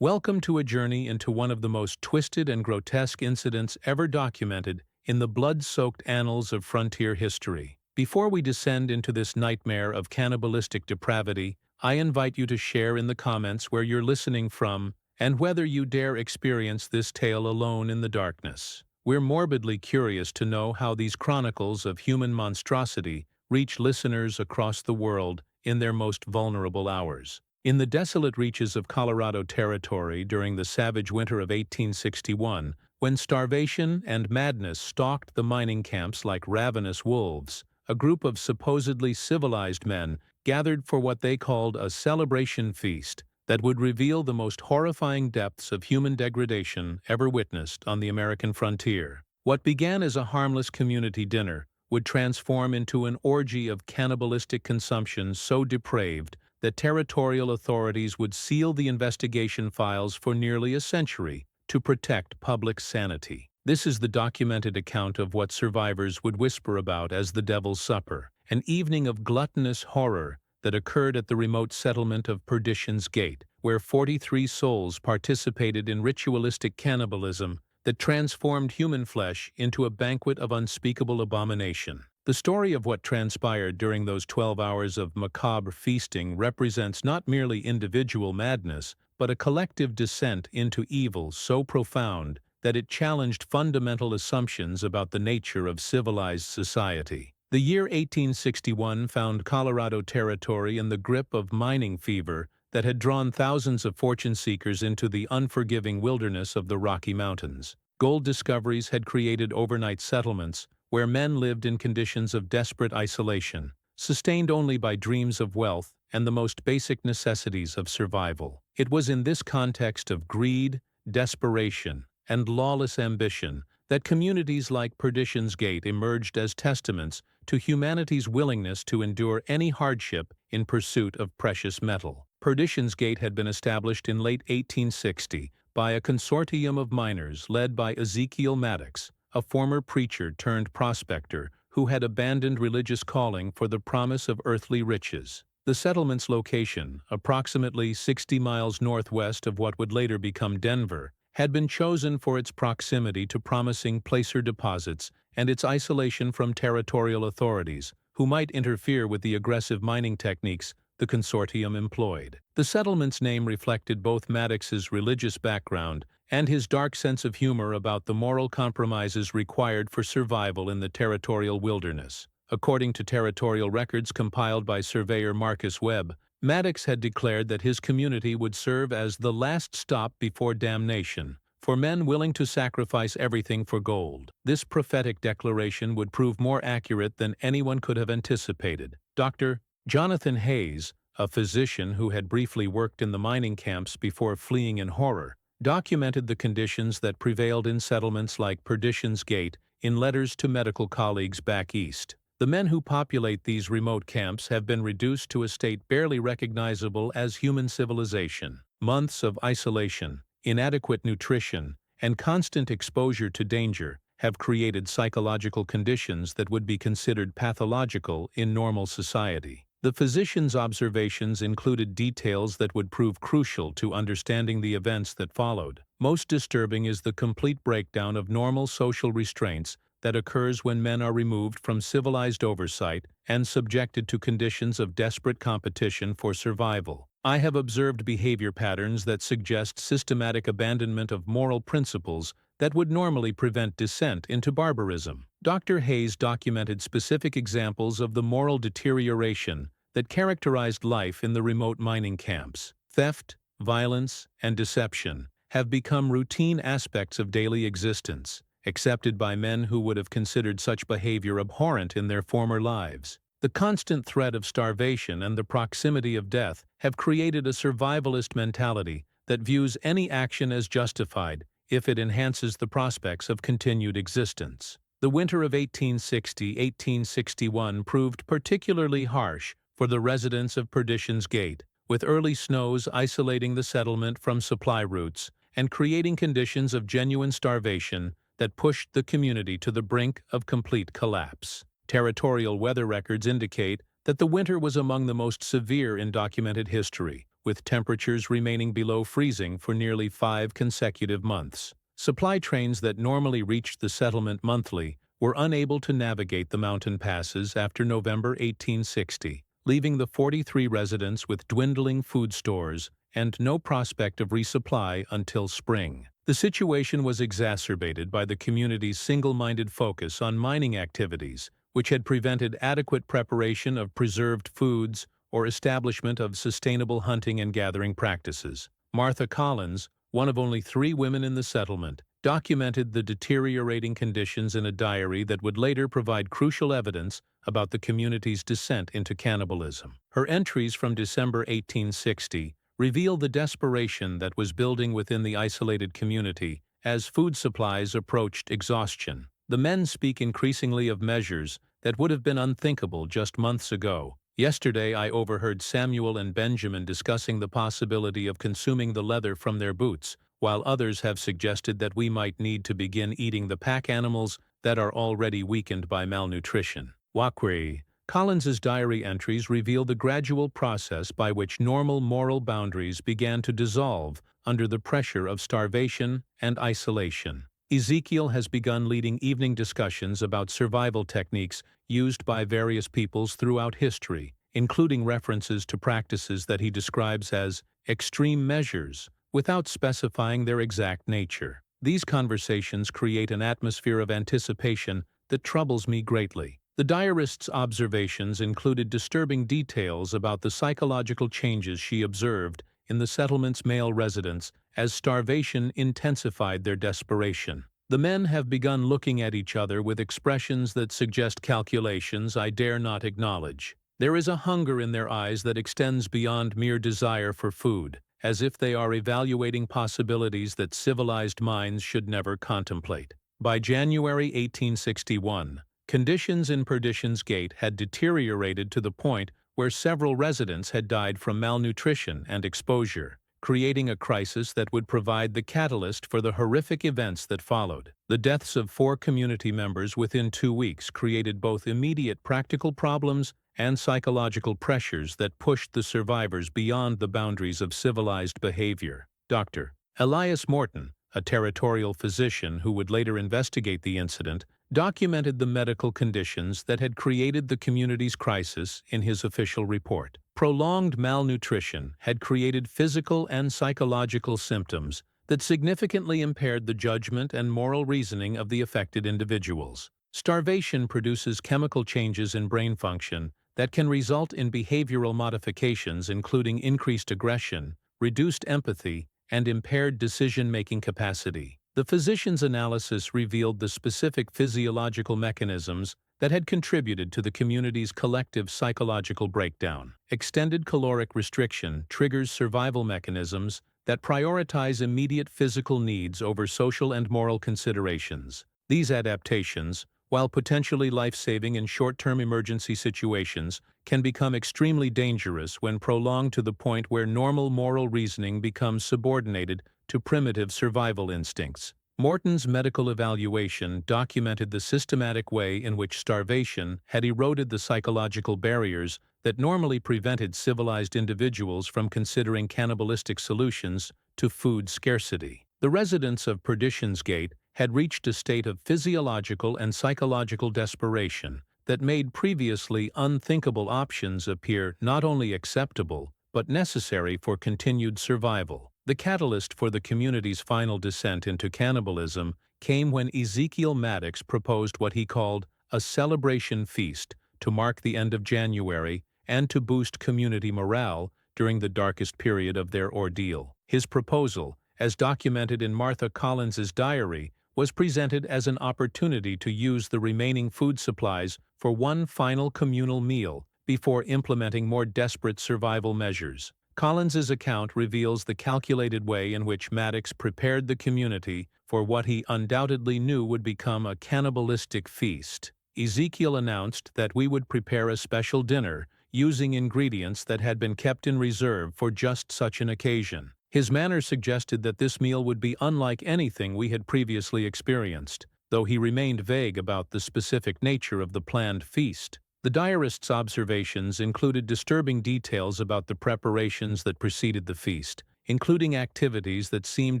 Welcome to a journey into one of the most twisted and grotesque incidents ever documented in the blood-soaked annals of frontier history. Before we descend into this nightmare of cannibalistic depravity, I invite you to share in the comments where you're listening from and whether you dare experience this tale alone in the darkness. We're morbidly curious to know how these chronicles of human monstrosity reach listeners across the world in their most vulnerable hours. In the desolate reaches of Colorado Territory during the savage winter of 1861, when starvation and madness stalked the mining camps like ravenous wolves, a group of supposedly civilized men gathered for what they called a celebration feast that would reveal the most horrifying depths of human degradation ever witnessed on the American frontier. What began as a harmless community dinner would transform into an orgy of cannibalistic consumption so depraved that territorial authorities would seal the investigation files for nearly a century to protect public sanity. This is the documented account of what survivors would whisper about as the Devil's Supper, an evening of gluttonous horror that occurred at the remote settlement of Perdition's Gate, where 43 souls participated in ritualistic cannibalism that transformed human flesh into a banquet of unspeakable abomination. The story of what transpired during those 12 hours of macabre feasting represents not merely individual madness, but a collective descent into evil so profound that it challenged fundamental assumptions about the nature of civilized society. The year 1861 found Colorado Territory in the grip of mining fever that had drawn thousands of fortune seekers into the unforgiving wilderness of the Rocky Mountains. Gold discoveries had created overnight settlements where men lived in conditions of desperate isolation, sustained only by dreams of wealth and the most basic necessities of survival. It was in this context of greed, desperation, and lawless ambition that communities like Perdition's Gate emerged as testaments to humanity's willingness to endure any hardship in pursuit of precious metal. Perdition's Gate had been established in late 1860 by a consortium of miners led by Ezekiel Maddox, a former preacher turned prospector who had abandoned religious calling for the promise of earthly riches. The settlement's location, approximately 60 miles northwest of what would later become Denver, had been chosen for its proximity to promising placer deposits and its isolation from territorial authorities, who might interfere with the aggressive mining techniques the consortium employed. The settlement's name reflected both Maddox's religious background and his dark sense of humor about the moral compromises required for survival in the territorial wilderness. According to territorial records compiled by surveyor Marcus Webb, Maddox had declared that his community would serve as the last stop before damnation, for men willing to sacrifice everything for gold. This prophetic declaration would prove more accurate than anyone could have anticipated. Dr. Jonathan Hayes, a physician who had briefly worked in the mining camps before fleeing in horror, documented the conditions that prevailed in settlements like Perdition's Gate in letters to medical colleagues back east. The men who populate these remote camps have been reduced to a state barely recognizable as human civilization. Months of isolation, inadequate nutrition, and constant exposure to danger have created psychological conditions that would be considered pathological in normal society. The physician's observations included details that would prove crucial to understanding the events that followed. Most disturbing is the complete breakdown of normal social restraints that occurs when men are removed from civilized oversight and subjected to conditions of desperate competition for survival. I have observed behavior patterns that suggest systematic abandonment of moral principles that would normally prevent descent into barbarism. Dr. Hayes documented specific examples of the moral deterioration that characterized life in the remote mining camps. Theft, violence, and deception have become routine aspects of daily existence, accepted by men who would have considered such behavior abhorrent in their former lives. The constant threat of starvation and the proximity of death have created a survivalist mentality that views any action as justified if it enhances the prospects of continued existence. The winter of 1860-1861 proved particularly harsh for the residents of Perdition's Gate, with early snows isolating the settlement from supply routes and creating conditions of genuine starvation that pushed the community to the brink of complete collapse. Territorial weather records indicate that the winter was among the most severe in documented history, with temperatures remaining below freezing for nearly 5 consecutive months. Supply trains that normally reached the settlement monthly were unable to navigate the mountain passes after November 1860, leaving the 43 residents with dwindling food stores and no prospect of resupply until spring. The situation was exacerbated by the community's single-minded focus on mining activities, which had prevented adequate preparation of preserved foods or establishment of sustainable hunting and gathering practices. Martha Collins, one of only 3 women in the settlement, documented the deteriorating conditions in a diary that would later provide crucial evidence about the community's descent into cannibalism. Her entries from December 1860 reveal the desperation that was building within the isolated community as food supplies approached exhaustion. The men speak increasingly of measures that would have been unthinkable just months ago. Yesterday I overheard Samuel and Benjamin discussing the possibility of consuming the leather from their boots, while others have suggested that we might need to begin eating the pack animals that are already weakened by malnutrition. Macabre. Collins's diary entries reveal the gradual process by which normal moral boundaries began to dissolve under the pressure of starvation and isolation. Ezekiel has begun leading evening discussions about survival techniques used by various peoples throughout history, including references to practices that he describes as extreme measures, without specifying their exact nature. These conversations create an atmosphere of anticipation that troubles me greatly. The diarist's observations included disturbing details about the psychological changes she observed in the settlement's male residents as starvation intensified their desperation. The men have begun looking at each other with expressions that suggest calculations I dare not acknowledge. There is a hunger in their eyes that extends beyond mere desire for food, as if they are evaluating possibilities that civilized minds should never contemplate. By January 1861, conditions in Perdition's Gate had deteriorated to the point where several residents had died from malnutrition and exposure, creating a crisis that would provide the catalyst for the horrific events that followed. The deaths of 4 community members within 2 weeks created both immediate practical problems and psychological pressures that pushed the survivors beyond the boundaries of civilized behavior. Dr. Elias Morton, a territorial physician who would later investigate the incident, documented the medical conditions that had created the community's crisis in his official report. Prolonged malnutrition had created physical and psychological symptoms that significantly impaired the judgment and moral reasoning of the affected individuals. Starvation produces chemical changes in brain function that can result in behavioral modifications including increased aggression, reduced empathy, and impaired decision-making capacity. The physician's analysis revealed the specific physiological mechanisms that had contributed to the community's collective psychological breakdown. Extended caloric restriction triggers survival mechanisms that prioritize immediate physical needs over social and moral considerations. These adaptations, while potentially life-saving in short-term emergency situations, can become extremely dangerous when prolonged to the point where normal moral reasoning becomes subordinated to primitive survival instincts. Morton's medical evaluation documented the systematic way in which starvation had eroded the psychological barriers that normally prevented civilized individuals from considering cannibalistic solutions to food scarcity. The residents of Perdition's Gate had reached a state of physiological and psychological desperation that made previously unthinkable options appear not only acceptable, but necessary for continued survival. The catalyst for the community's final descent into cannibalism came when Ezekiel Maddox proposed what he called a celebration feast to mark the end of January and to boost community morale during the darkest period of their ordeal. His proposal, as documented in Martha Collins's diary, was presented as an opportunity to use the remaining food supplies for one final communal meal before implementing more desperate survival measures. Collins's account reveals the calculated way in which Maddox prepared the community for what he undoubtedly knew would become a cannibalistic feast. Ezekiel announced that we would prepare a special dinner using ingredients that had been kept in reserve for just such an occasion. His manner suggested that this meal would be unlike anything we had previously experienced, though he remained vague about the specific nature of the planned feast. The diarist's observations included disturbing details about the preparations that preceded the feast, including activities that seemed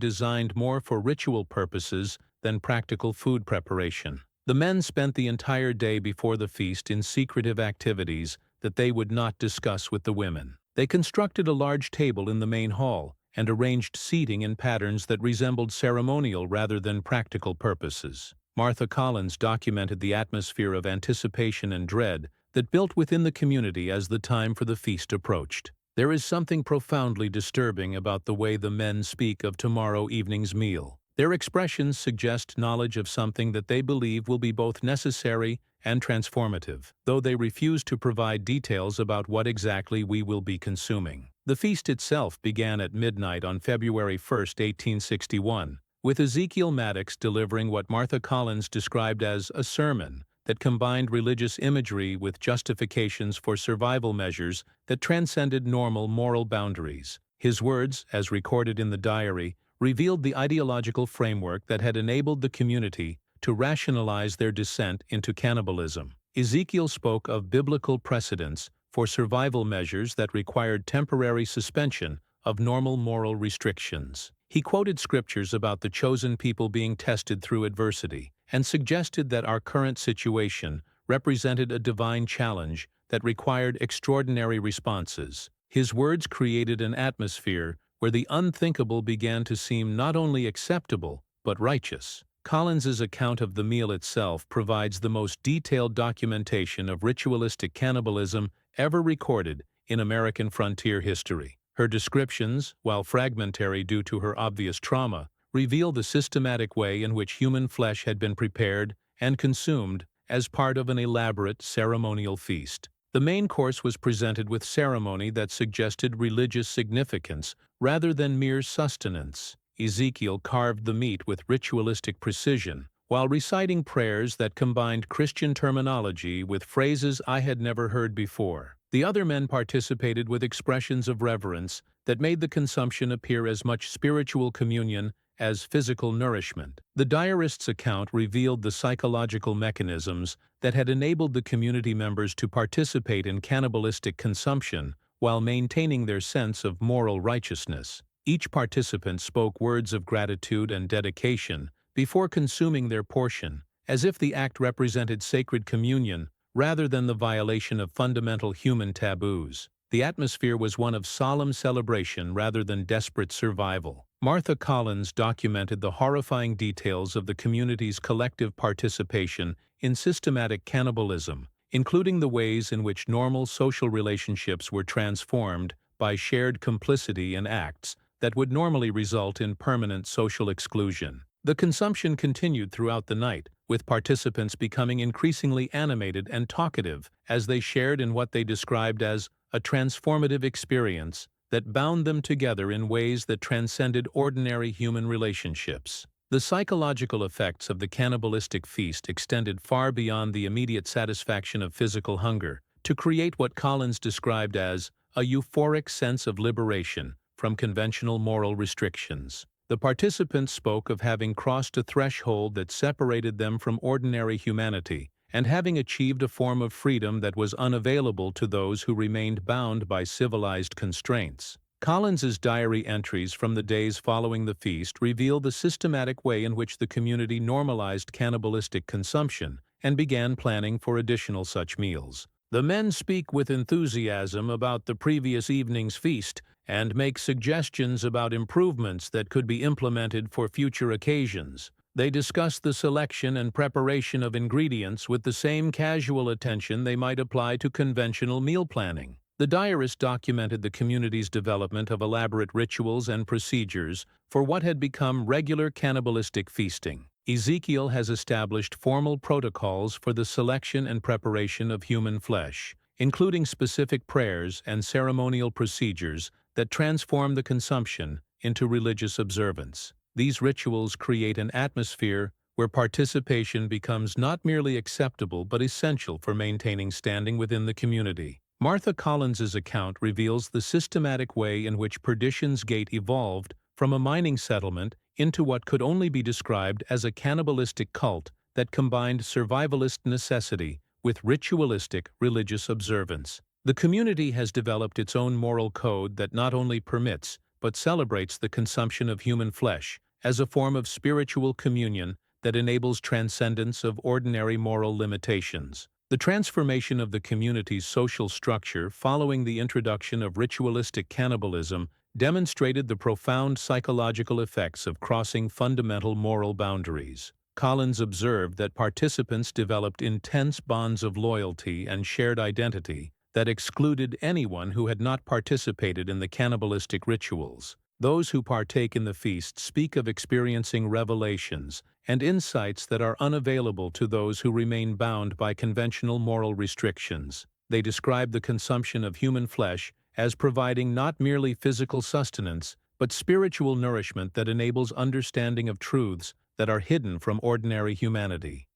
designed more for ritual purposes than practical food preparation. The men spent the entire day before the feast in secretive activities that they would not discuss with the women. They constructed a large table in the main hall and arranged seating in patterns that resembled ceremonial rather than practical purposes. Martha Collins documented the atmosphere of anticipation and dread that built within the community as the time for the feast approached. There is something profoundly disturbing about the way the men speak of tomorrow evening's meal. Their expressions suggest knowledge of something that they believe will be both necessary and transformative, though they refuse to provide details about what exactly we will be consuming. The feast itself began at midnight on February 1, 1861, with Ezekiel Maddox delivering what Martha Collins described as a sermon that combined religious imagery with justifications for survival measures that transcended normal moral boundaries. His words, as recorded in the diary, revealed the ideological framework that had enabled the community to rationalize their descent into cannibalism. Ezekiel spoke of biblical precedents for survival measures that required temporary suspension of normal moral restrictions. He quoted scriptures about the chosen people being tested through adversity and suggested that our current situation represented a divine challenge that required extraordinary responses. His words created an atmosphere where the unthinkable began to seem not only acceptable but righteous. Collins's account of the meal itself provides the most detailed documentation of ritualistic cannibalism ever recorded in American frontier history. Her descriptions, while fragmentary due to her obvious trauma, reveal the systematic way in which human flesh had been prepared and consumed as part of an elaborate ceremonial feast. The main course was presented with ceremony that suggested religious significance rather than mere sustenance. Ezekiel carved the meat with ritualistic precision, while reciting prayers that combined Christian terminology with phrases I had never heard before. The other men participated with expressions of reverence that made the consumption appear as much spiritual communion as physical nourishment. The diarist's account revealed the psychological mechanisms that had enabled the community members to participate in cannibalistic consumption while maintaining their sense of moral righteousness. Each participant spoke words of gratitude and dedication before consuming their portion, as if the act represented sacred communion rather than the violation of fundamental human taboos. The atmosphere was one of solemn celebration rather than desperate survival. Martha Collins documented the horrifying details of the community's collective participation in systematic cannibalism, including the ways in which normal social relationships were transformed by shared complicity in acts that would normally result in permanent social exclusion. The consumption continued throughout the night, with participants becoming increasingly animated and talkative as they shared in what they described as a transformative experience that bound them together in ways that transcended ordinary human relationships. The psychological effects of the cannibalistic feast extended far beyond the immediate satisfaction of physical hunger to create what Collins described as a euphoric sense of liberation from conventional moral restrictions. The participants spoke of having crossed a threshold that separated them from ordinary humanity and having achieved a form of freedom that was unavailable to those who remained bound by civilized constraints. Collins's diary entries from the days following the feast reveal the systematic way in which the community normalized cannibalistic consumption and began planning for additional such meals. The men speak with enthusiasm about the previous evening's feast and make suggestions about improvements that could be implemented for future occasions. They discuss the selection and preparation of ingredients with the same casual attention they might apply to conventional meal planning. The diarist documented the community's development of elaborate rituals and procedures for what had become regular cannibalistic feasting. Ezekiel has established formal protocols for the selection and preparation of human flesh, including specific prayers and ceremonial procedures that transform the consumption into religious observance. These rituals create an atmosphere where participation becomes not merely acceptable but essential for maintaining standing within the community. Martha Collins's account reveals the systematic way in which Perdition's Gate evolved from a mining settlement into what could only be described as a cannibalistic cult that combined survivalist necessity with ritualistic religious observance. The community has developed its own moral code that not only permits but celebrates the consumption of human flesh as a form of spiritual communion that enables transcendence of ordinary moral limitations. The transformation of the community's social structure following the introduction of ritualistic cannibalism demonstrated the profound psychological effects of crossing fundamental moral boundaries. Collins observed that participants developed intense bonds of loyalty and shared identity that excluded anyone who had not participated in the cannibalistic rituals. Those who partake in the feast speak of experiencing revelations and insights that are unavailable to those who remain bound by conventional moral restrictions. They describe the consumption of human flesh as providing not merely physical sustenance, but spiritual nourishment that enables understanding of truths that are hidden from ordinary humanity.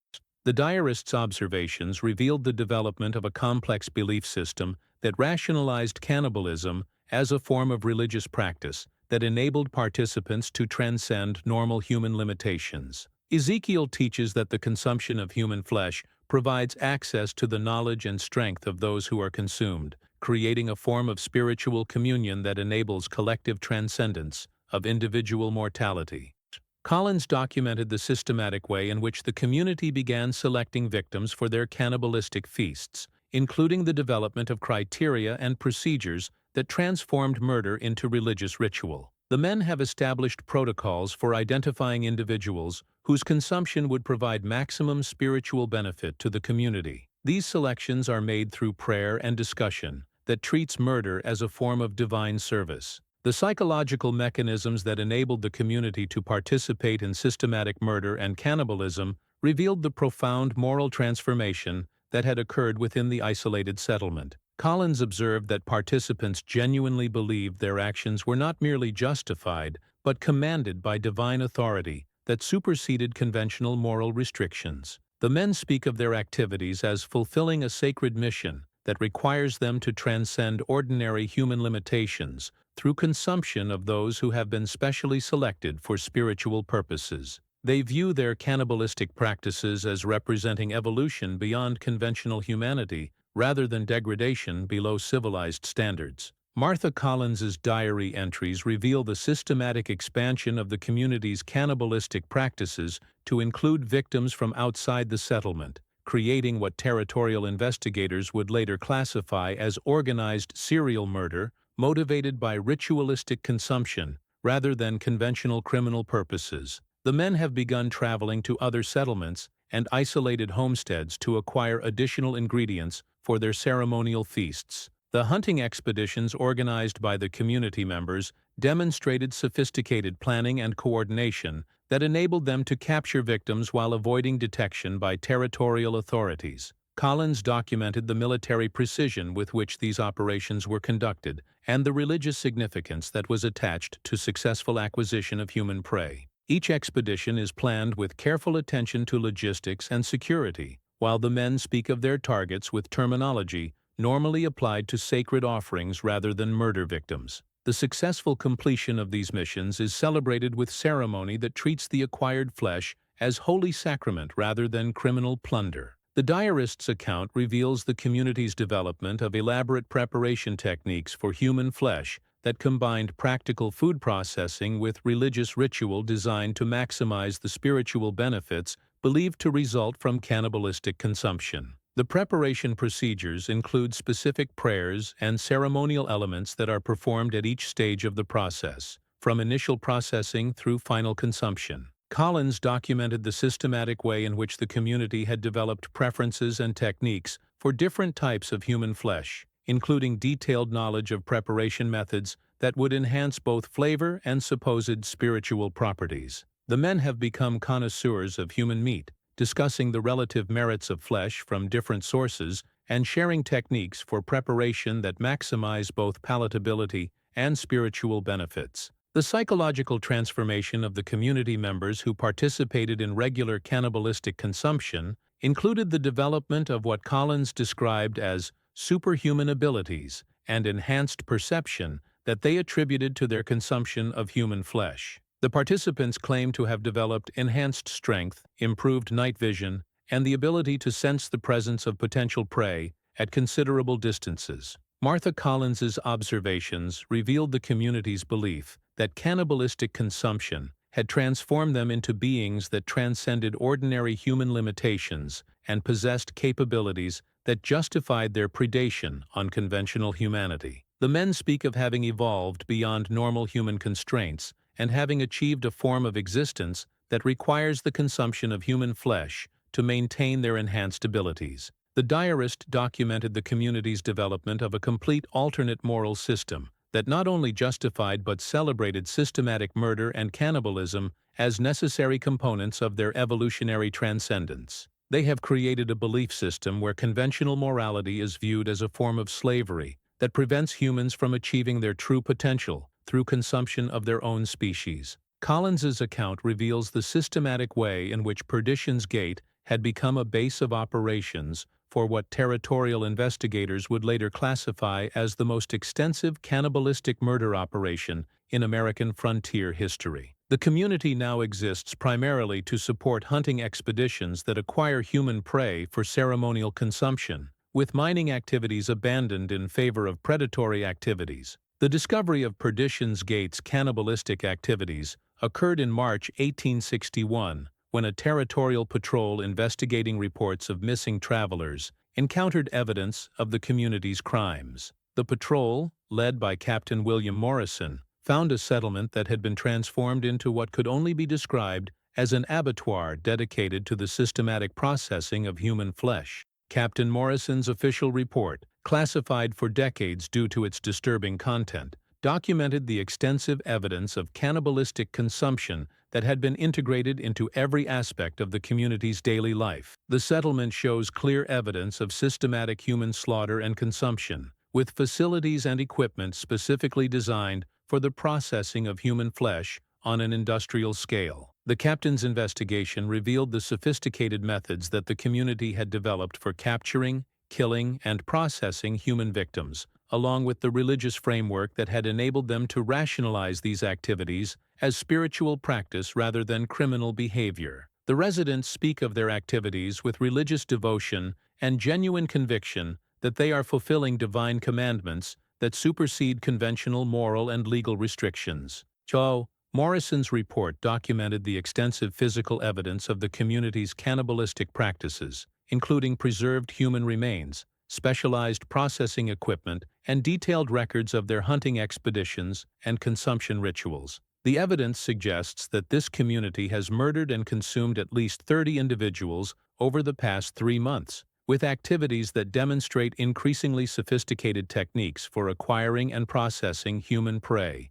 The diarist's observations revealed the development of a complex belief system that rationalized cannibalism as a form of religious practice that enabled participants to transcend normal human limitations. Ezekiel teaches that the consumption of human flesh provides access to the knowledge and strength of those who are consumed, creating a form of spiritual communion that enables collective transcendence of individual mortality. Collins documented the systematic way in which the community began selecting victims for their cannibalistic feasts, including the development of criteria and procedures that transformed murder into religious ritual. The men have established protocols for identifying individuals whose consumption would provide maximum spiritual benefit to the community. These selections are made through prayer and discussion that treats murder as a form of divine service. The psychological mechanisms that enabled the community to participate in systematic murder and cannibalism revealed the profound moral transformation that had occurred within the isolated settlement. Collins observed that participants genuinely believed their actions were not merely justified, but commanded by divine authority that superseded conventional moral restrictions. The men speak of their activities as fulfilling a sacred mission that requires them to transcend ordinary human limitations through consumption of those who have been specially selected for spiritual purposes. They view their cannibalistic practices as representing evolution beyond conventional humanity rather than degradation below civilized standards. Martha Collins's diary entries reveal the systematic expansion of the community's cannibalistic practices to include victims from outside the settlement, creating what territorial investigators would later classify as organized serial murder motivated by ritualistic consumption rather than conventional criminal purposes. The men have begun traveling to other settlements and isolated homesteads to acquire additional ingredients for their ceremonial feasts. The hunting expeditions organized by the community members demonstrated sophisticated planning and coordination that enabled them to capture victims while avoiding detection by territorial authorities. Collins documented the military precision with which these operations were conducted and the religious significance that was attached to successful acquisition of human prey. Each expedition is planned with careful attention to logistics and security, while the men speak of their targets with terminology normally applied to sacred offerings rather than murder victims. The successful completion of these missions is celebrated with ceremony that treats the acquired flesh as holy sacrament rather than criminal plunder. The diarist's account reveals the community's development of elaborate preparation techniques for human flesh that combined practical food processing with religious ritual designed to maximize the spiritual benefits believed to result from cannibalistic consumption. The preparation procedures include specific prayers and ceremonial elements that are performed at each stage of the process, from initial processing through final consumption. Collins documented the systematic way in which the community had developed preferences and techniques for different types of human flesh, including detailed knowledge of preparation methods that would enhance both flavor and supposed spiritual properties. The men have become connoisseurs of human meat, discussing the relative merits of flesh from different sources and sharing techniques for preparation that maximize both palatability and spiritual benefits. The psychological transformation of the community members who participated in regular cannibalistic consumption included the development of what Collins described as superhuman abilities and enhanced perception that they attributed to their consumption of human flesh. The participants claimed to have developed enhanced strength, improved night vision, and the ability to sense the presence of potential prey at considerable distances. Martha Collins's observations revealed the community's belief that cannibalistic consumption had transformed them into beings that transcended ordinary human limitations and possessed capabilities that justified their predation on conventional humanity. The men speak of having evolved beyond normal human constraints and having achieved a form of existence that requires the consumption of human flesh to maintain their enhanced abilities. The diarist documented the community's development of a complete alternate moral system that not only justified but celebrated systematic murder and cannibalism as necessary components of their evolutionary transcendence. They have created a belief system where conventional morality is viewed as a form of slavery that prevents humans from achieving their true potential through consumption of their own species. Collins's account reveals the systematic way in which Perdition's Gate had become a base of operations for what territorial investigators would later classify as the most extensive cannibalistic murder operation in American frontier history. The community now exists primarily to support hunting expeditions that acquire human prey for ceremonial consumption, with mining activities abandoned in favor of predatory activities. The discovery of Perdition's Gate's cannibalistic activities occurred in March 1861, when a territorial patrol investigating reports of missing travelers encountered evidence of the community's crimes. The patrol, led by Captain William Morrison, found a settlement that had been transformed into what could only be described as an abattoir dedicated to the systematic processing of human flesh. Captain Morrison's official report, classified for decades due to its disturbing content, documented the extensive evidence of cannibalistic consumption that had been integrated into every aspect of the community's daily life. The settlement shows clear evidence of systematic human slaughter and consumption, with facilities and equipment specifically designed for the processing of human flesh on an industrial scale. The captain's investigation revealed the sophisticated methods that the community had developed for capturing, killing, and processing human victims, along with the religious framework that had enabled them to rationalize these activities as spiritual practice rather than criminal behavior. The residents speak of their activities with religious devotion and genuine conviction that they are fulfilling divine commandments that supersede conventional moral and legal restrictions. Morrison's report documented the extensive physical evidence of the community's cannibalistic practices, including preserved human remains, specialized processing equipment, and detailed records of their hunting expeditions and consumption rituals. The evidence suggests that this community has murdered and consumed at least 30 individuals over the past 3 months, with activities that demonstrate increasingly sophisticated techniques for acquiring and processing human prey.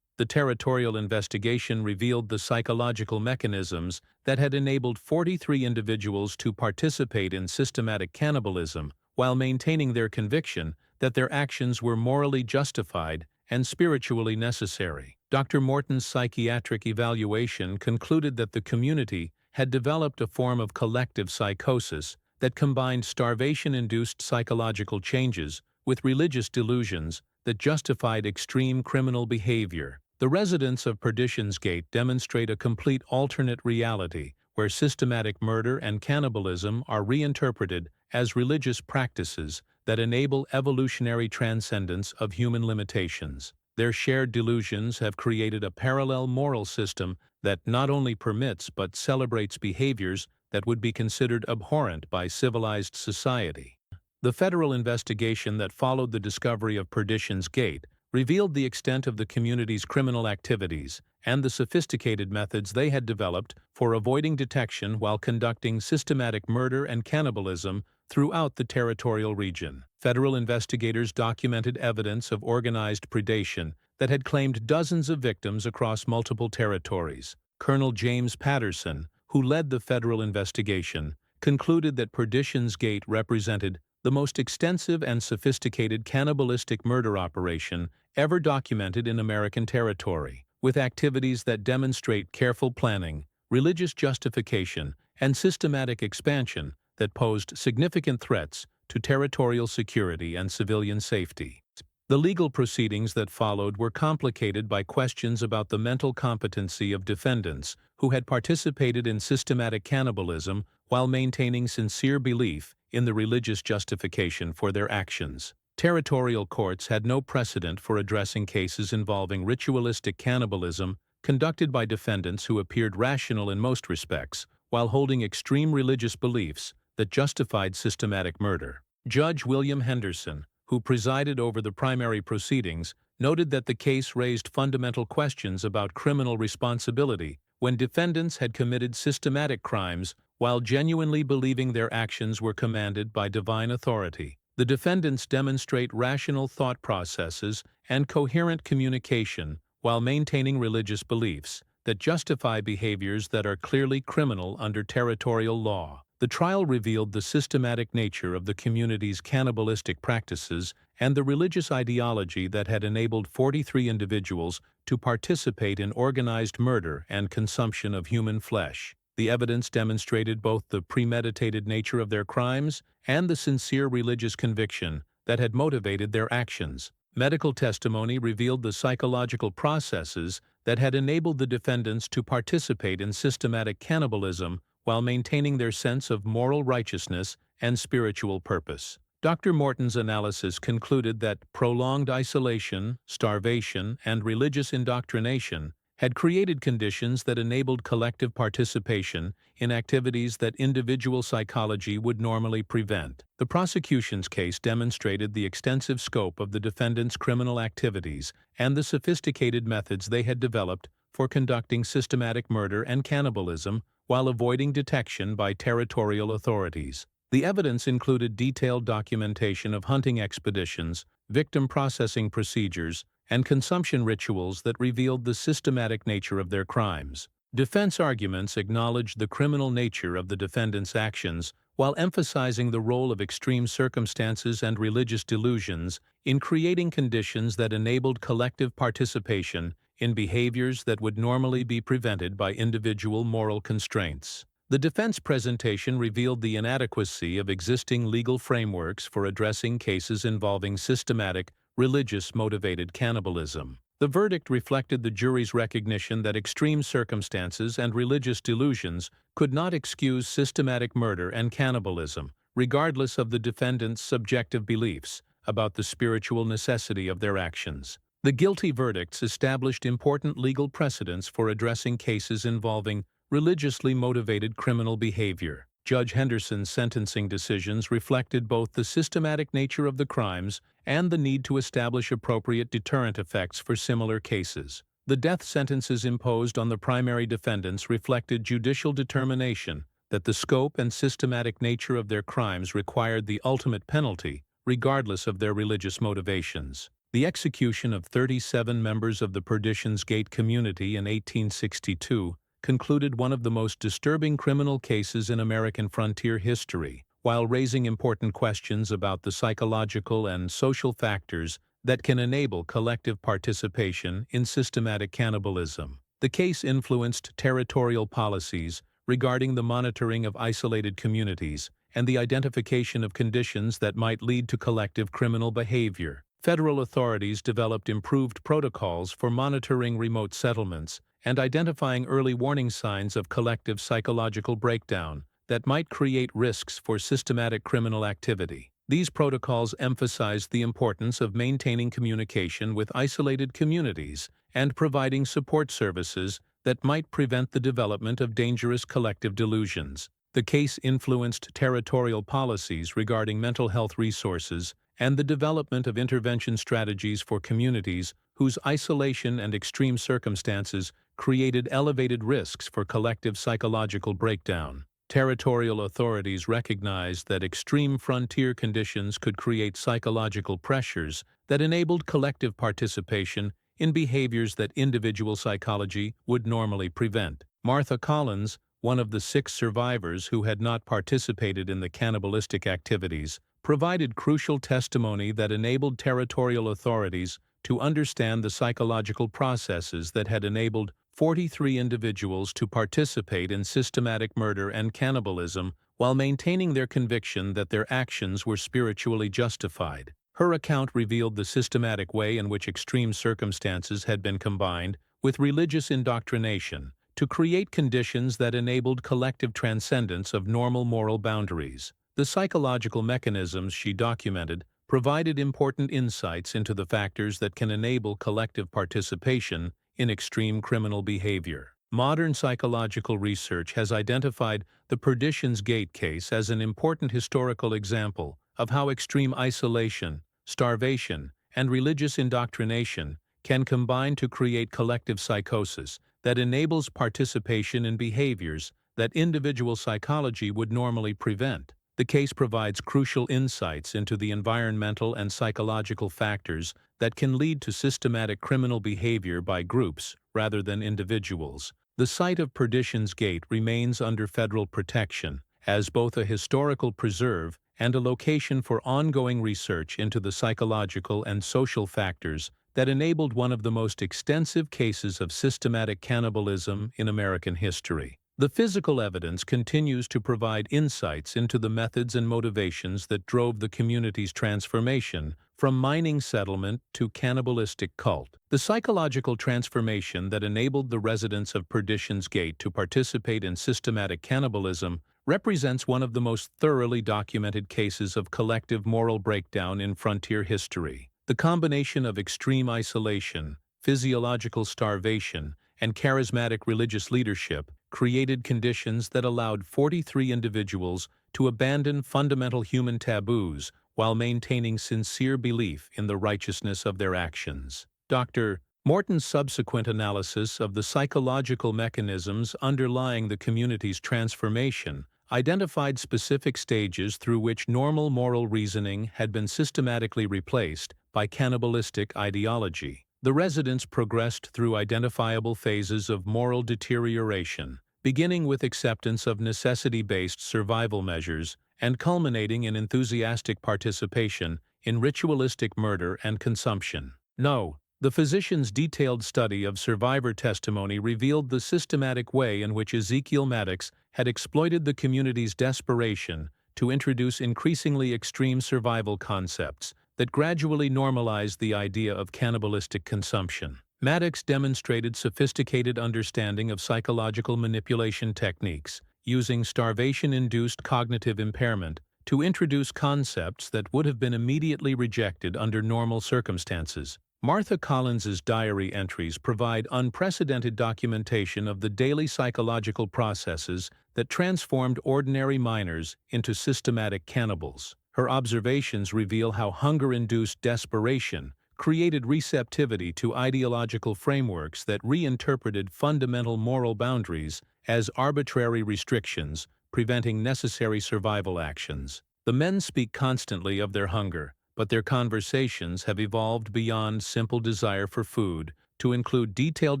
The territorial investigation revealed the psychological mechanisms that had enabled 43 individuals to participate in systematic cannibalism while maintaining their conviction that their actions were morally justified and spiritually necessary. Dr. Morton's psychiatric evaluation concluded that the community had developed a form of collective psychosis that combined starvation-induced psychological changes with religious delusions that justified extreme criminal behavior. The residents of Perdition's Gate demonstrate a complete alternate reality where systematic murder and cannibalism are reinterpreted as religious practices that enable evolutionary transcendence of human limitations. Their shared delusions have created a parallel moral system that not only permits but celebrates behaviors that would be considered abhorrent by civilized society. The federal investigation that followed the discovery of Perdition's Gate revealed the extent of the community's criminal activities and the sophisticated methods they had developed for avoiding detection while conducting systematic murder and cannibalism throughout the territorial region. Federal investigators documented evidence of organized predation that had claimed dozens of victims across multiple territories. Colonel James Patterson, who led the federal investigation, concluded that Perdition's Gate represented the most extensive and sophisticated cannibalistic murder operation ever documented in American territory, with activities that demonstrate careful planning, religious justification, and systematic expansion that posed significant threats to territorial security and civilian safety. The legal proceedings that followed were complicated by questions about the mental competency of defendants who had participated in systematic cannibalism while maintaining sincere belief in the religious justification for their actions. Territorial courts had no precedent for addressing cases involving ritualistic cannibalism conducted by defendants who appeared rational in most respects, while holding extreme religious beliefs that justified systematic murder. Judge William Henderson, who presided over the primary proceedings, noted that the case raised fundamental questions about criminal responsibility when defendants had committed systematic crimes while genuinely believing their actions were commanded by divine authority. The defendants demonstrate rational thought processes and coherent communication while maintaining religious beliefs that justify behaviors that are clearly criminal under territorial law. The trial revealed the systematic nature of the community's cannibalistic practices and the religious ideology that had enabled 43 individuals to participate in organized murder and consumption of human flesh. The evidence demonstrated both the premeditated nature of their crimes and the sincere religious conviction that had motivated their actions. Medical testimony revealed the psychological processes that had enabled the defendants to participate in systematic cannibalism while maintaining their sense of moral righteousness and spiritual purpose. Dr. Morton's analysis concluded that prolonged isolation, starvation, and religious indoctrination had created conditions that enabled collective participation in activities that individual psychology would normally prevent. The prosecution's case demonstrated the extensive scope of the defendants' criminal activities and the sophisticated methods they had developed for conducting systematic murder and cannibalism while avoiding detection by territorial authorities. The evidence included detailed documentation of hunting expeditions, victim processing procedures, and consumption rituals that revealed the systematic nature of their crimes. Defense arguments acknowledged the criminal nature of the defendants' actions while emphasizing the role of extreme circumstances and religious delusions in creating conditions that enabled collective participation in behaviors that would normally be prevented by individual moral constraints. The defense presentation revealed the inadequacy of existing legal frameworks for addressing cases involving systematic, religious-motivated cannibalism. The verdict reflected the jury's recognition that extreme circumstances and religious delusions could not excuse systematic murder and cannibalism, regardless of the defendants' subjective beliefs about the spiritual necessity of their actions. The guilty verdicts established important legal precedents for addressing cases involving religiously motivated criminal behavior. Judge Henderson's sentencing decisions reflected both the systematic nature of the crimes and the need to establish appropriate deterrent effects for similar cases. The death sentences imposed on the primary defendants reflected judicial determination that the scope and systematic nature of their crimes required the ultimate penalty, regardless of their religious motivations. The execution of 37 members of the Perdition's Gate community in 1862 concluded one of the most disturbing criminal cases in American frontier history, while raising important questions about the psychological and social factors that can enable collective participation in systematic cannibalism. The case influenced territorial policies regarding the monitoring of isolated communities and the identification of conditions that might lead to collective criminal behavior. Federal authorities developed improved protocols for monitoring remote settlements and identifying early warning signs of collective psychological breakdown that might create risks for systematic criminal activity. These protocols emphasized the importance of maintaining communication with isolated communities and providing support services that might prevent the development of dangerous collective delusions. The case influenced territorial policies regarding mental health resources and the development of intervention strategies for communities whose isolation and extreme circumstances created elevated risks for collective psychological breakdown. Territorial authorities recognized that extreme frontier conditions could create psychological pressures that enabled collective participation in behaviors that individual psychology would normally prevent. Martha Collins, one of the 6 survivors who had not participated in the cannibalistic activities, provided crucial testimony that enabled territorial authorities to understand the psychological processes that had enabled 43 individuals to participate in systematic murder and cannibalism while maintaining their conviction that their actions were spiritually justified. Her account revealed the systematic way in which extreme circumstances had been combined with religious indoctrination to create conditions that enabled collective transcendence of normal moral boundaries. The psychological mechanisms she documented provided important insights into the factors that can enable collective participation in extreme criminal behavior. Modern psychological research has identified the Perdition's Gate case as an important historical example of how extreme isolation, starvation, and religious indoctrination can combine to create collective psychosis that enables participation in behaviors that individual psychology would normally prevent. The case provides crucial insights into the environmental and psychological factors that can lead to systematic criminal behavior by groups rather than individuals. The site of Perdition's Gate remains under federal protection as both a historical preserve and a location for ongoing research into the psychological and social factors that enabled one of the most extensive cases of systematic cannibalism in American history. The physical evidence continues to provide insights into the methods and motivations that drove the community's transformation from mining settlement to cannibalistic cult. The psychological transformation that enabled the residents of Perdition's Gate to participate in systematic cannibalism represents one of the most thoroughly documented cases of collective moral breakdown in frontier history. The combination of extreme isolation, physiological starvation, and charismatic religious leadership created conditions that allowed 43 individuals to abandon fundamental human taboos while maintaining sincere belief in the righteousness of their actions. Dr. Morton's subsequent analysis of the psychological mechanisms underlying the community's transformation identified specific stages through which normal moral reasoning had been systematically replaced by cannibalistic ideology. The residents progressed through identifiable phases of moral deterioration, beginning with acceptance of necessity-based survival measures and culminating in enthusiastic participation in ritualistic murder and consumption. No, the physician's detailed study of survivor testimony revealed the systematic way in which Ezekiel Maddox had exploited the community's desperation to introduce increasingly extreme survival concepts that gradually normalized the idea of cannibalistic consumption. Maddox demonstrated sophisticated understanding of psychological manipulation techniques, using starvation-induced cognitive impairment to introduce concepts that would have been immediately rejected under normal circumstances. Martha Collins's diary entries provide unprecedented documentation of the daily psychological processes that transformed ordinary miners into systematic cannibals. Her observations reveal how hunger-induced desperation created receptivity to ideological frameworks that reinterpreted fundamental moral boundaries as arbitrary restrictions, preventing necessary survival actions. The men speak constantly of their hunger, but their conversations have evolved beyond simple desire for food to include detailed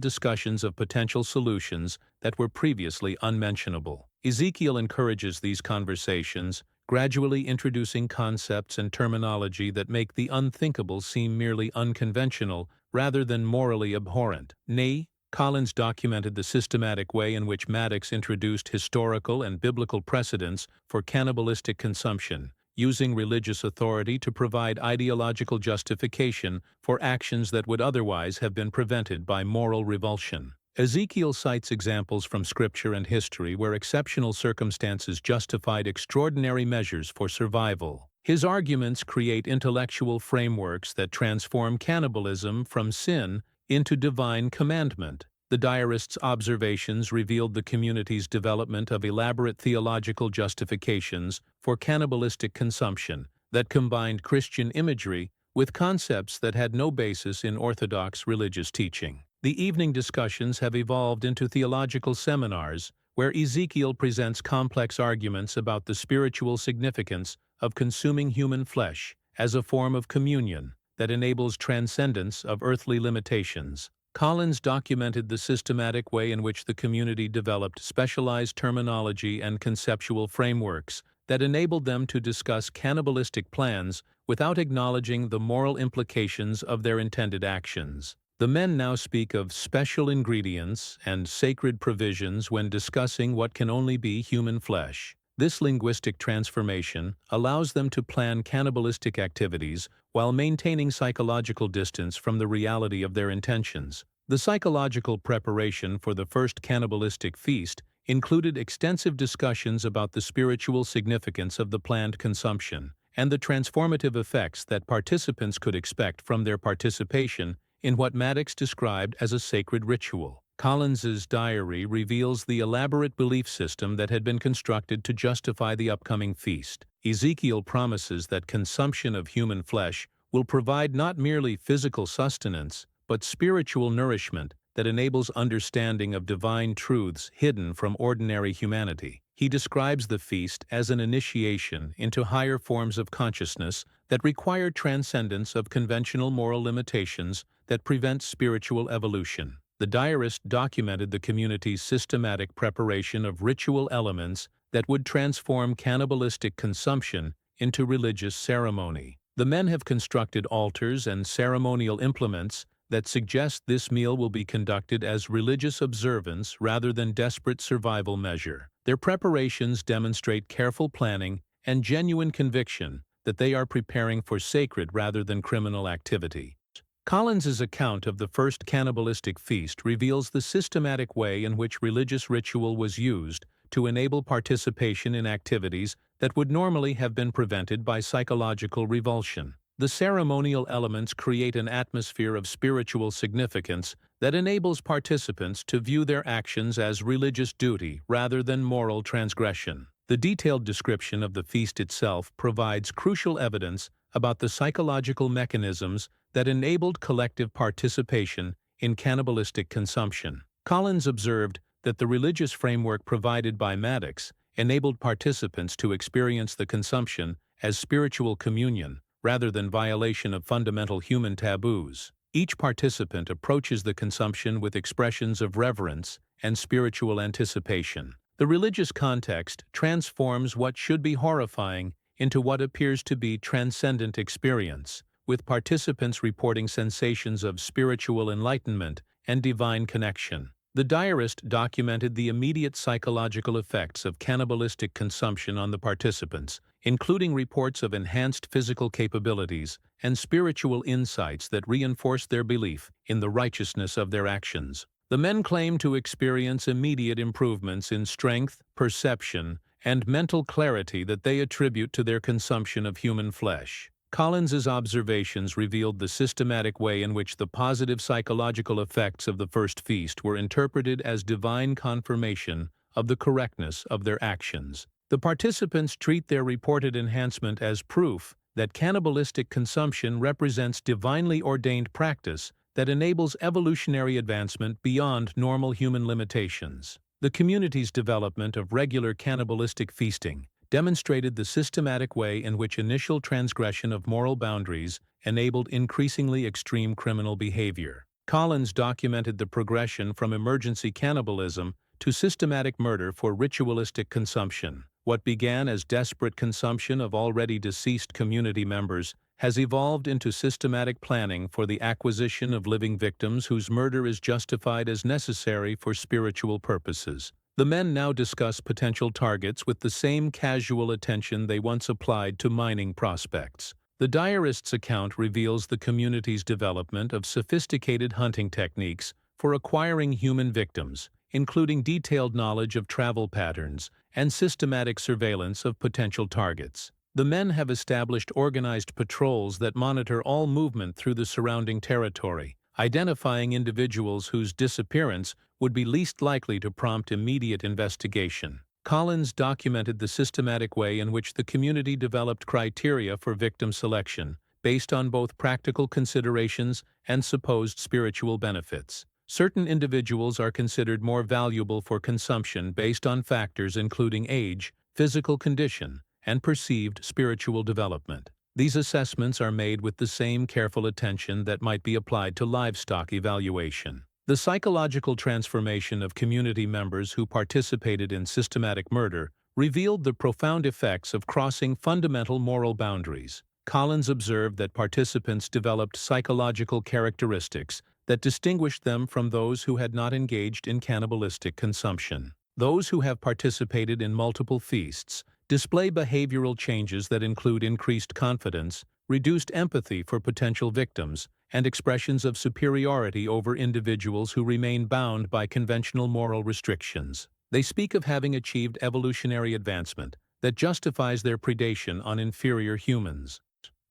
discussions of potential solutions that were previously unmentionable. Ezekiel encourages these conversations, gradually introducing concepts and terminology that make the unthinkable seem merely unconventional rather than morally abhorrent. Nay, Collins documented the systematic way in which Maddox introduced historical and biblical precedents for cannibalistic consumption, using religious authority to provide ideological justification for actions that would otherwise have been prevented by moral revulsion. Ezekiel cites examples from scripture and history where exceptional circumstances justified extraordinary measures for survival. His arguments create intellectual frameworks that transform cannibalism from sin into divine commandment. The diarist's observations revealed the community's development of elaborate theological justifications for cannibalistic consumption that combined Christian imagery with concepts that had no basis in orthodox religious teaching. The evening discussions have evolved into theological seminars where Ezekiel presents complex arguments about the spiritual significance of consuming human flesh as a form of communion that enables transcendence of earthly limitations. Collins documented the systematic way in which the community developed specialized terminology and conceptual frameworks that enabled them to discuss cannibalistic plans without acknowledging the moral implications of their intended actions. The men now speak of special ingredients and sacred provisions when discussing what can only be human flesh. This linguistic transformation allows them to plan cannibalistic activities while maintaining psychological distance from the reality of their intentions. The psychological preparation for the first cannibalistic feast included extensive discussions about the spiritual significance of the planned consumption and the transformative effects that participants could expect from their participation in what Maddox described as a sacred ritual. Collins's diary reveals the elaborate belief system that had been constructed to justify the upcoming feast. Ezekiel promises that consumption of human flesh will provide not merely physical sustenance, but spiritual nourishment that enables understanding of divine truths hidden from ordinary humanity. He describes the feast as an initiation into higher forms of consciousness that require transcendence of conventional moral limitations that prevent spiritual evolution. The diarist documented the community's systematic preparation of ritual elements that would transform cannibalistic consumption into religious ceremony. The men have constructed altars and ceremonial implements that suggest this meal will be conducted as religious observance rather than desperate survival measure. Their preparations demonstrate careful planning and genuine conviction that they are preparing for sacred rather than criminal activity. Collins's account of the first cannibalistic feast reveals the systematic way in which religious ritual was used to enable participation in activities that would normally have been prevented by psychological revulsion. The ceremonial elements create an atmosphere of spiritual significance that enables participants to view their actions as religious duty rather than moral transgression. The detailed description of the feast itself provides crucial evidence about the psychological mechanisms that enabled collective participation in cannibalistic consumption. Collins observed that the religious framework provided by Maddox enabled participants to experience the consumption as spiritual communion rather than violation of fundamental human taboos. Each participant approaches the consumption with expressions of reverence and spiritual anticipation. The religious context transforms what should be horrifying into what appears to be transcendent experience, with participants reporting sensations of spiritual enlightenment and divine connection. The diarist documented the immediate psychological effects of cannibalistic consumption on the participants, including reports of enhanced physical capabilities and spiritual insights that reinforced their belief in the righteousness of their actions. The men claim to experience immediate improvements in strength, perception, and mental clarity that they attribute to their consumption of human flesh. Collins's observations revealed the systematic way in which the positive psychological effects of the first feast were interpreted as divine confirmation of the correctness of their actions. The participants treat their reported enhancement as proof that cannibalistic consumption represents divinely ordained practice that enables evolutionary advancement beyond normal human limitations. The community's development of regular cannibalistic feasting demonstrated the systematic way in which initial transgression of moral boundaries enabled increasingly extreme criminal behavior. Collins documented the progression from emergency cannibalism to systematic murder for ritualistic consumption. What began as desperate consumption of already deceased community members has evolved into systematic planning for the acquisition of living victims whose murder is justified as necessary for spiritual purposes. The men now discuss potential targets with the same casual attention they once applied to mining prospects. The diarist's account reveals the community's development of sophisticated hunting techniques for acquiring human victims, including detailed knowledge of travel patterns and systematic surveillance of potential targets. The men have established organized patrols that monitor all movement through the surrounding territory, identifying individuals whose disappearance would be least likely to prompt immediate investigation. Collins documented the systematic way in which the community developed criteria for victim selection, based on both practical considerations and supposed spiritual benefits. Certain individuals are considered more valuable for consumption based on factors including age, physical condition, and perceived spiritual development. These assessments are made with the same careful attention that might be applied to livestock evaluation. The psychological transformation of community members who participated in systematic murder revealed the profound effects of crossing fundamental moral boundaries. Collins observed that participants developed psychological characteristics that distinguished them from those who had not engaged in cannibalistic consumption. Those who have participated in multiple feasts display behavioral changes that include increased confidence, reduced empathy for potential victims, and expressions of superiority over individuals who remain bound by conventional moral restrictions. They speak of having achieved evolutionary advancement that justifies their predation on inferior humans.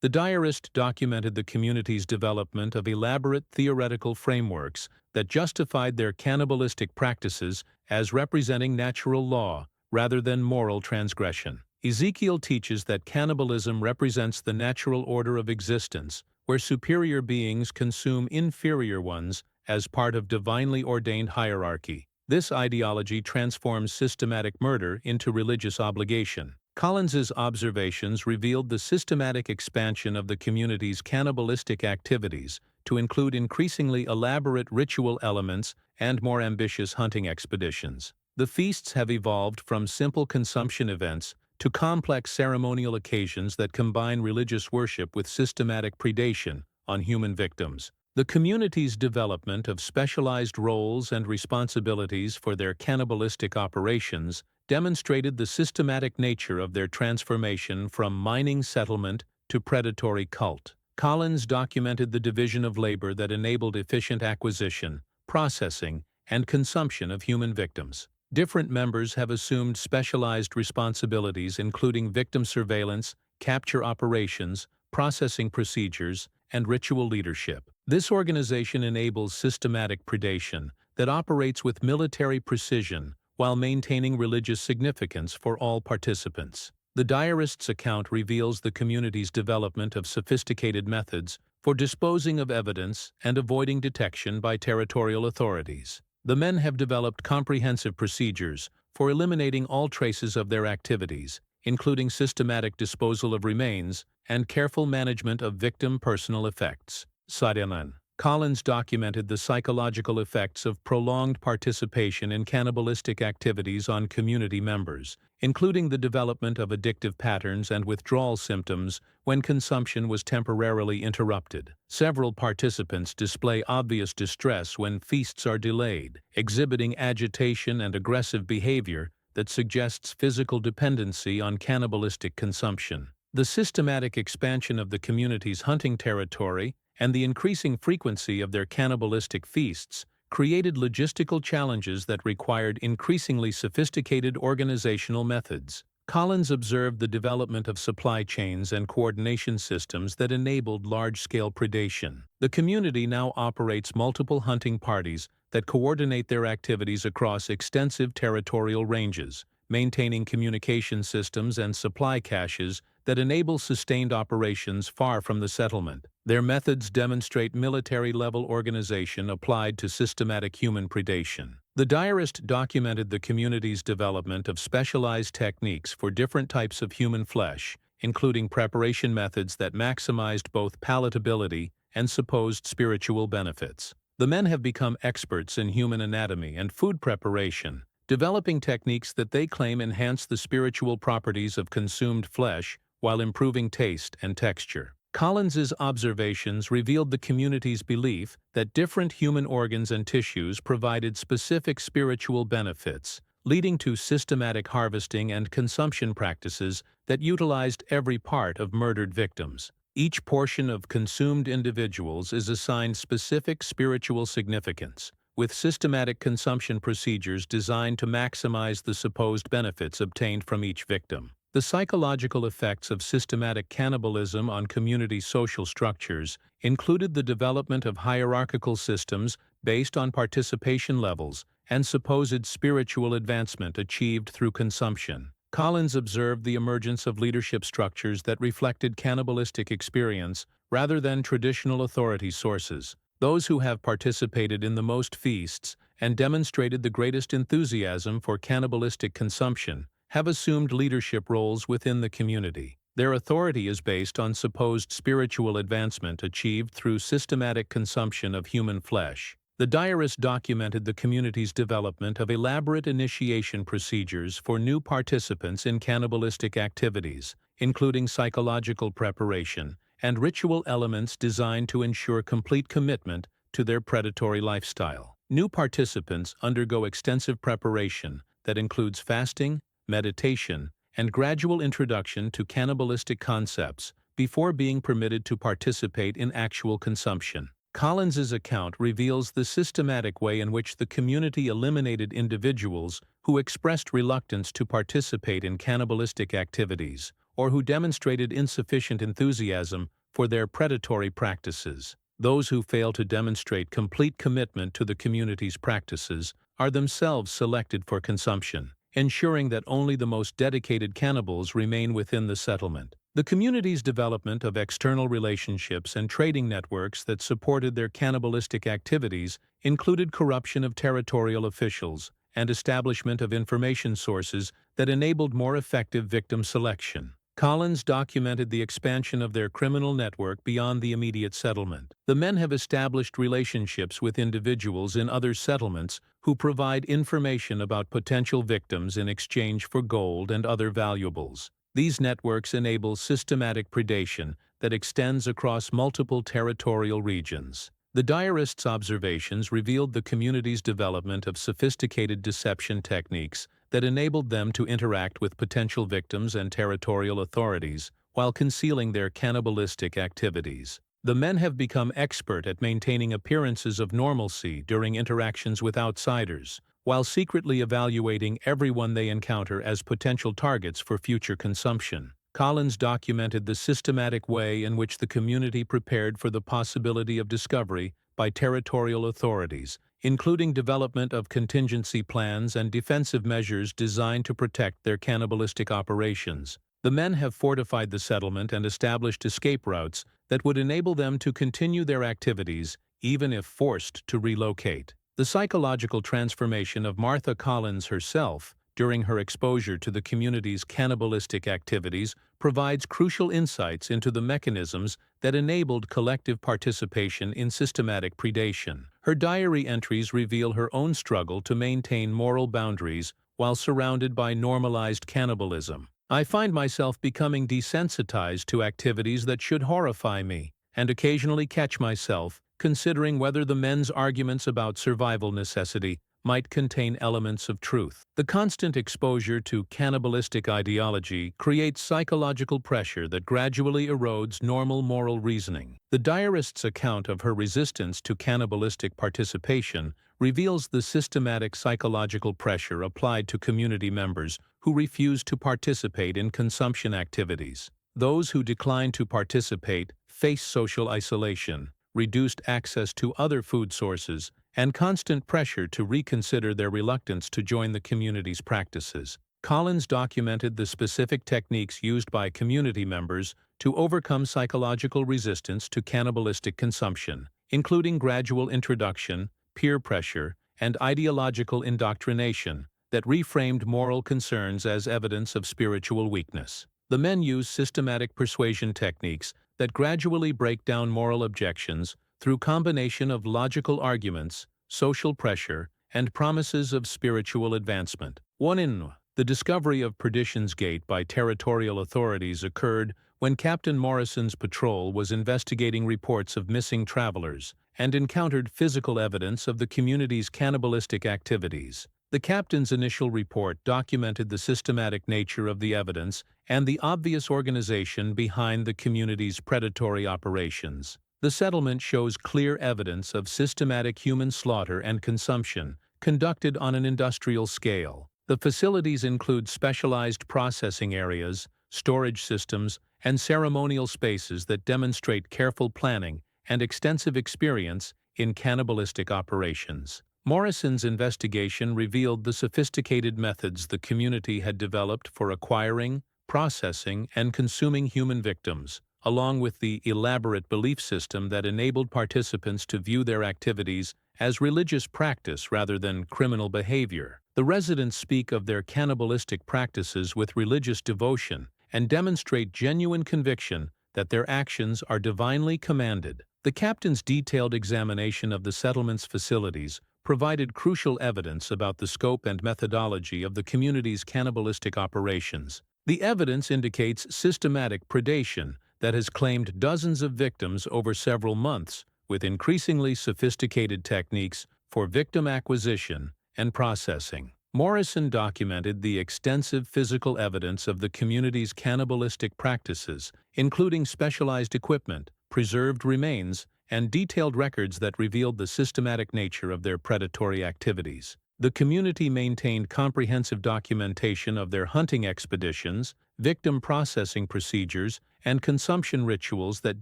The diarist documented the community's development of elaborate theoretical frameworks that justified their cannibalistic practices as representing natural law rather than moral transgression. Ezekiel teaches that cannibalism represents the natural order of existence, where superior beings consume inferior ones as part of divinely ordained hierarchy. This ideology transforms systematic murder into religious obligation. Collins's observations revealed the systematic expansion of the community's cannibalistic activities to include increasingly elaborate ritual elements and more ambitious hunting expeditions. The feasts have evolved from simple consumption events to complex ceremonial occasions that combine religious worship with systematic predation on human victims. The community's development of specialized roles and responsibilities for their cannibalistic operations demonstrated the systematic nature of their transformation from mining settlement to predatory cult. Collins documented the division of labor that enabled efficient acquisition, processing, and consumption of human victims. Different members have assumed specialized responsibilities including victim surveillance, capture operations, processing procedures, and ritual leadership. This organization enables systematic predation that operates with military precision while maintaining religious significance for all participants. The diarist's account reveals the community's development of sophisticated methods for disposing of evidence and avoiding detection by territorial authorities. The men have developed comprehensive procedures for eliminating all traces of their activities, including systematic disposal of remains and careful management of victim personal effects. Sidanan. Collins documented the psychological effects of prolonged participation in cannibalistic activities on community members, including the development of addictive patterns and withdrawal symptoms when consumption was temporarily interrupted. Several participants display obvious distress when feasts are delayed, exhibiting agitation and aggressive behavior that suggests physical dependency on cannibalistic consumption. The systematic expansion of the community's hunting territory and the increasing frequency of their cannibalistic feasts created logistical challenges that required increasingly sophisticated organizational methods. Collins observed the development of supply chains and coordination systems that enabled large-scale predation. The community now operates multiple hunting parties that coordinate their activities across extensive territorial ranges, maintaining communication systems and supply caches that enable sustained operations far from the settlement. Their methods demonstrate military-level organization applied to systematic human predation. The diarist documented the community's development of specialized techniques for different types of human flesh, including preparation methods that maximized both palatability and supposed spiritual benefits. The men have become experts in human anatomy and food preparation, developing techniques that they claim enhance the spiritual properties of consumed flesh while improving taste and texture. Collins's observations revealed the community's belief that different human organs and tissues provided specific spiritual benefits, leading to systematic harvesting and consumption practices that utilized every part of murdered victims. Each portion of consumed individuals is assigned specific spiritual significance, with systematic consumption procedures designed to maximize the supposed benefits obtained from each victim. The psychological effects of systematic cannibalism on community social structures included the development of hierarchical systems based on participation levels and supposed spiritual advancement achieved through consumption. Collins observed the emergence of leadership structures that reflected cannibalistic experience rather than traditional authority sources. Those who have participated in the most feasts and demonstrated the greatest enthusiasm for cannibalistic consumption have assumed leadership roles within the community. Their authority is based on supposed spiritual advancement achieved through systematic consumption of human flesh. The diarist documented the community's development of elaborate initiation procedures for new participants in cannibalistic activities, including psychological preparation and ritual elements designed to ensure complete commitment to their predatory lifestyle. New participants undergo extensive preparation that includes fasting, meditation, and gradual introduction to cannibalistic concepts before being permitted to participate in actual consumption. Collins's account reveals the systematic way in which the community eliminated individuals who expressed reluctance to participate in cannibalistic activities or who demonstrated insufficient enthusiasm for their predatory practices. Those who fail to demonstrate complete commitment to the community's practices are themselves selected for consumption, ensuring that only the most dedicated cannibals remain within the settlement. The community's development of external relationships and trading networks that supported their cannibalistic activities included corruption of territorial officials and establishment of information sources that enabled more effective victim selection. Collins documented the expansion of their criminal network beyond the immediate settlement. The men have established relationships with individuals in other settlements who provide information about potential victims in exchange for gold and other valuables. These networks enable systematic predation that extends across multiple territorial regions. The diarist's observations revealed the community's development of sophisticated deception techniques that enabled them to interact with potential victims and territorial authorities while concealing their cannibalistic activities. The men have become expert at maintaining appearances of normalcy during interactions with outsiders, while secretly evaluating everyone they encounter as potential targets for future consumption. Collins documented the systematic way in which the community prepared for the possibility of discovery by territorial authorities, including development of contingency plans and defensive measures designed to protect their cannibalistic operations. The men have fortified the settlement and established escape routes that would enable them to continue their activities even if forced to relocate. The psychological transformation of Martha Collins herself during her exposure to the community's cannibalistic activities provides crucial insights into the mechanisms that enabled collective participation in systematic predation. Her diary entries reveal her own struggle to maintain moral boundaries while surrounded by normalized cannibalism. I find myself becoming desensitized to activities that should horrify me, and occasionally catch myself considering whether the men's arguments about survival necessity might contain elements of truth. The constant exposure to cannibalistic ideology creates psychological pressure that gradually erodes normal moral reasoning. The diarist's account of her resistance to cannibalistic participation reveals the systematic psychological pressure applied to community members who refuse to participate in consumption activities. Those who decline to participate face social isolation, reduced access to other food sources, and constant pressure to reconsider their reluctance to join the community's practices. Collins documented the specific techniques used by community members to overcome psychological resistance to cannibalistic consumption, including gradual introduction, peer pressure, and ideological indoctrination that reframed moral concerns as evidence of spiritual weakness. The men use systematic persuasion techniques that gradually break down moral objections through combination of logical arguments, social pressure, and promises of spiritual advancement. 1. The discovery of Perdition's Gate by territorial authorities occurred when Captain Morrison's patrol was investigating reports of missing travelers and encountered physical evidence of the community's cannibalistic activities. The captain's initial report documented the systematic nature of the evidence and the obvious organization behind the community's predatory operations. The settlement shows clear evidence of systematic human slaughter and consumption conducted on an industrial scale. The facilities include specialized processing areas, storage systems, and ceremonial spaces that demonstrate careful planning and extensive experience in cannibalistic operations. Morrison's investigation revealed the sophisticated methods the community had developed for acquiring, processing, and consuming human victims, along with the elaborate belief system that enabled participants to view their activities as religious practice rather than criminal behavior. The residents speak of their cannibalistic practices with religious devotion and demonstrate genuine conviction that their actions are divinely commanded. The captain's detailed examination of the settlement's facilities provided crucial evidence about the scope and methodology of the community's cannibalistic operations. The evidence indicates systematic predation that has claimed dozens of victims over several months, with increasingly sophisticated techniques for victim acquisition and processing. Morrison documented the extensive physical evidence of the community's cannibalistic practices, including specialized equipment, preserved remains, and detailed records that revealed the systematic nature of their predatory activities. The community maintained comprehensive documentation of their hunting expeditions, victim processing procedures, and consumption rituals that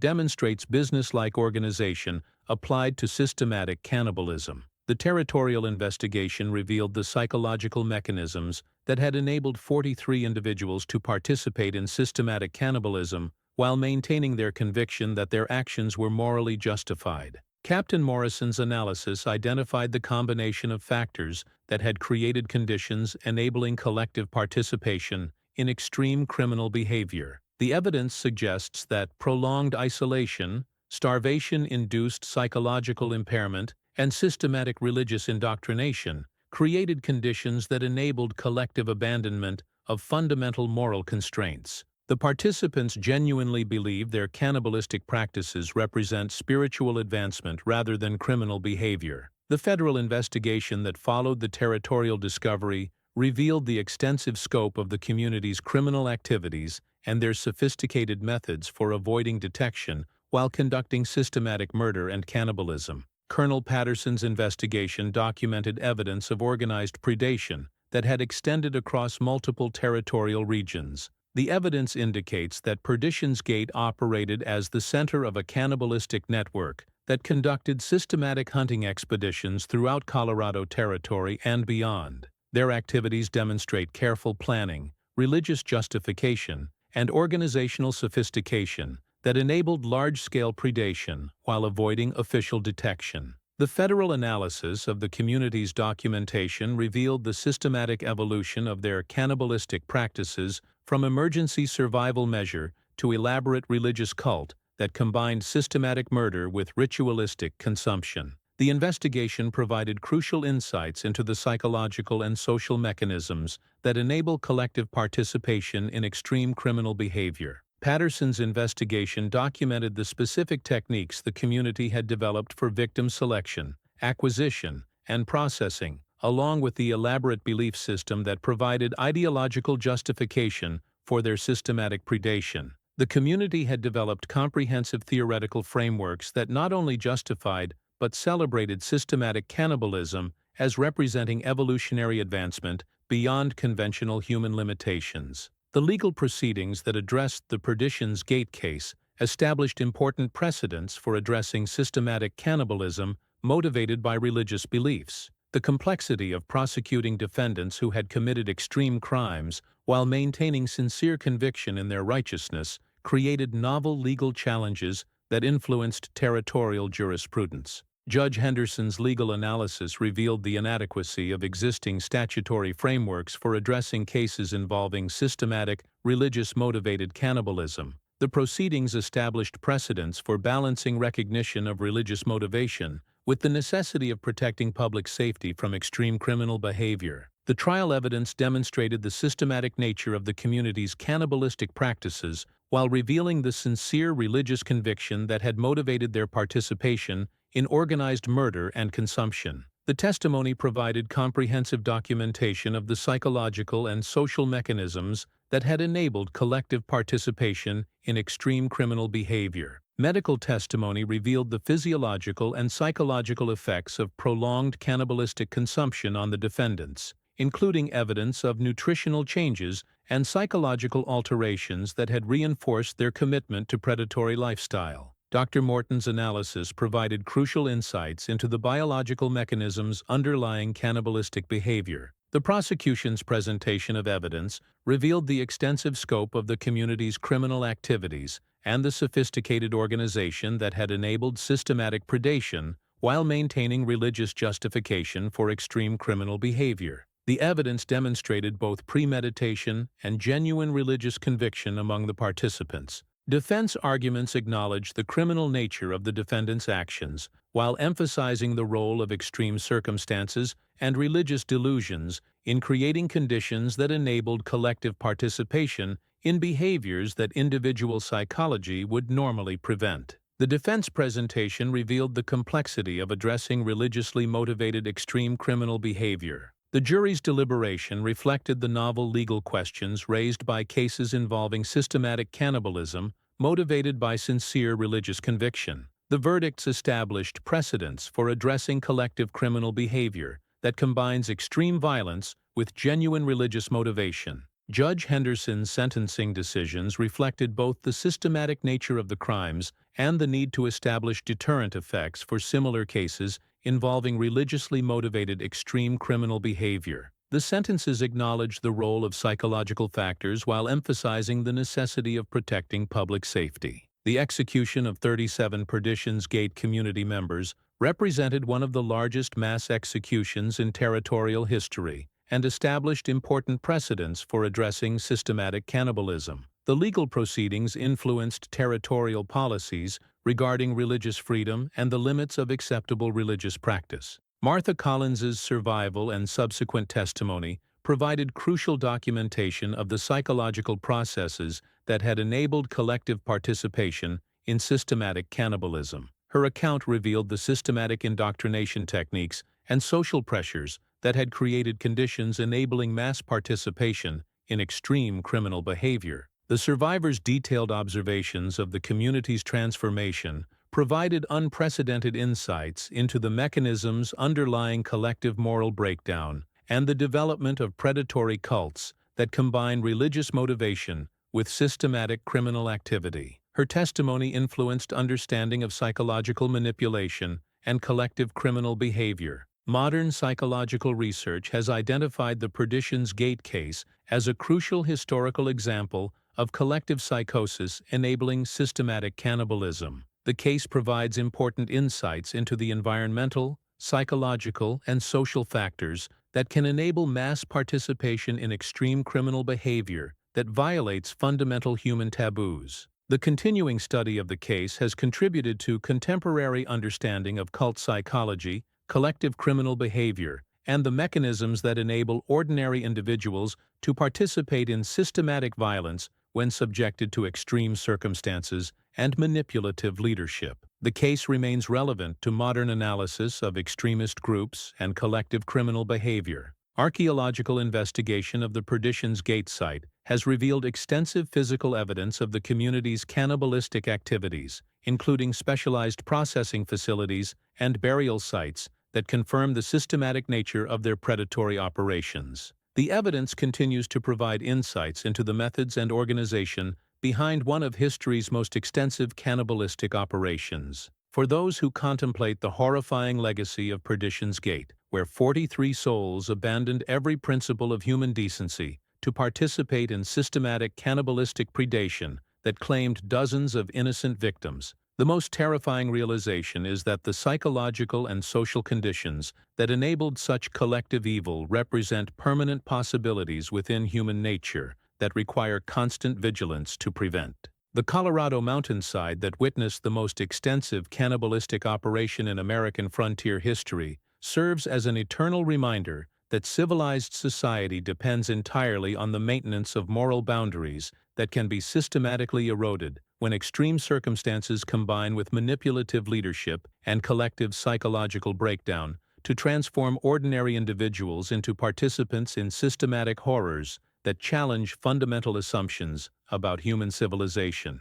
demonstrates business-like organization applied to systematic cannibalism. The territorial investigation revealed the psychological mechanisms that had enabled 43 individuals to participate in systematic cannibalism while maintaining their conviction that their actions were morally justified. Captain Morrison's analysis identified the combination of factors that had created conditions enabling collective participation in extreme criminal behavior. The evidence suggests that prolonged isolation, starvation-induced psychological impairment, and systematic religious indoctrination created conditions that enabled collective abandonment of fundamental moral constraints. The participants genuinely believe their cannibalistic practices represent spiritual advancement rather than criminal behavior. The federal investigation that followed the territorial discovery revealed the extensive scope of the community's criminal activities and their sophisticated methods for avoiding detection while conducting systematic murder and cannibalism. Colonel Patterson's investigation documented evidence of organized predation that had extended across multiple territorial regions. The evidence indicates that Perdition's Gate operated as the center of a cannibalistic network that conducted systematic hunting expeditions throughout Colorado Territory and beyond. Their activities demonstrate careful planning, religious justification, and organizational sophistication that enabled large-scale predation while avoiding official detection. The federal analysis of the community's documentation revealed the systematic evolution of their cannibalistic practices from emergency survival measure to elaborate religious cult that combined systematic murder with ritualistic consumption. The investigation provided crucial insights into the psychological and social mechanisms that enable collective participation in extreme criminal behavior. Patterson's investigation documented the specific techniques the community had developed for victim selection, acquisition, and processing, along with the elaborate belief system that provided ideological justification for their systematic predation. The community had developed comprehensive theoretical frameworks that not only justified but celebrated systematic cannibalism as representing evolutionary advancement beyond conventional human limitations. The legal proceedings that addressed the Perdition's Gate case established important precedents for addressing systematic cannibalism motivated by religious beliefs. The complexity of prosecuting defendants who had committed extreme crimes while maintaining sincere conviction in their righteousness created novel legal challenges that influenced territorial jurisprudence. Judge Henderson's legal analysis revealed the inadequacy of existing statutory frameworks for addressing cases involving systematic, religious-motivated cannibalism. The proceedings established precedents for balancing recognition of religious motivation with the necessity of protecting public safety from extreme criminal behavior. The trial evidence demonstrated the systematic nature of the community's cannibalistic practices while revealing the sincere religious conviction that had motivated their participation in organized murder and consumption. The testimony provided comprehensive documentation of the psychological and social mechanisms that had enabled collective participation in extreme criminal behavior. Medical testimony revealed the physiological and psychological effects of prolonged cannibalistic consumption on the defendants, including evidence of nutritional changes and psychological alterations that had reinforced their commitment to predatory lifestyle. Dr. Morton's analysis provided crucial insights into the biological mechanisms underlying cannibalistic behavior. The prosecution's presentation of evidence revealed the extensive scope of the community's criminal activities and the sophisticated organization that had enabled systematic predation while maintaining religious justification for extreme criminal behavior. The evidence demonstrated both premeditation and genuine religious conviction among the participants. Defense arguments acknowledged the criminal nature of the defendant's actions, while emphasizing the role of extreme circumstances and religious delusions in creating conditions that enabled collective participation in behaviors that individual psychology would normally prevent. The defense presentation revealed the complexity of addressing religiously motivated extreme criminal behavior. The jury's deliberation reflected the novel legal questions raised by cases involving systematic cannibalism motivated by sincere religious conviction. The verdicts established precedents for addressing collective criminal behavior that combines extreme violence with genuine religious motivation. Judge Henderson's sentencing decisions reflected both the systematic nature of the crimes and the need to establish deterrent effects for similar cases involving religiously motivated extreme criminal behavior. The sentences acknowledged the role of psychological factors while emphasizing the necessity of protecting public safety. The execution of 37 Perdition's Gate community members represented one of the largest mass executions in territorial history and established important precedents for addressing systematic cannibalism. The legal proceedings influenced territorial policies regarding religious freedom and the limits of acceptable religious practice. Martha Collins's survival and subsequent testimony provided crucial documentation of the psychological processes that had enabled collective participation in systematic cannibalism. Her account revealed the systematic indoctrination techniques and social pressures that had created conditions enabling mass participation in extreme criminal behavior. The survivors' detailed observations of the community's transformation provided unprecedented insights into the mechanisms underlying collective moral breakdown and the development of predatory cults that combine religious motivation with systematic criminal activity. Her testimony influenced understanding of psychological manipulation and collective criminal behavior. Modern psychological research has identified the Perdition's Gate case as a crucial historical example of collective psychosis enabling systematic cannibalism. The case provides important insights into the environmental, psychological, and social factors that can enable mass participation in extreme criminal behavior that violates fundamental human taboos. The continuing study of the case has contributed to contemporary understanding of cult psychology, collective criminal behavior, and the mechanisms that enable ordinary individuals to participate in systematic violence when subjected to extreme circumstances and manipulative leadership. The case remains relevant to modern analysis of extremist groups and collective criminal behavior. Archaeological investigation of the Perdition's Gate site has revealed extensive physical evidence of the community's cannibalistic activities, including specialized processing facilities and burial sites that confirm the systematic nature of their predatory operations. The evidence continues to provide insights into the methods and organization behind one of history's most extensive cannibalistic operations. For those who contemplate the horrifying legacy of Perdition's Gate, where 43 souls abandoned every principle of human decency to participate in systematic cannibalistic predation that claimed dozens of innocent victims, the most terrifying realization is that the psychological and social conditions that enabled such collective evil represent permanent possibilities within human nature that require constant vigilance to prevent. The Colorado mountainside that witnessed the most extensive cannibalistic operation in American frontier history serves as an eternal reminder that civilized society depends entirely on the maintenance of moral boundaries that can be systematically eroded when extreme circumstances combine with manipulative leadership and collective psychological breakdown to transform ordinary individuals into participants in systematic horrors that challenge fundamental assumptions about human civilization.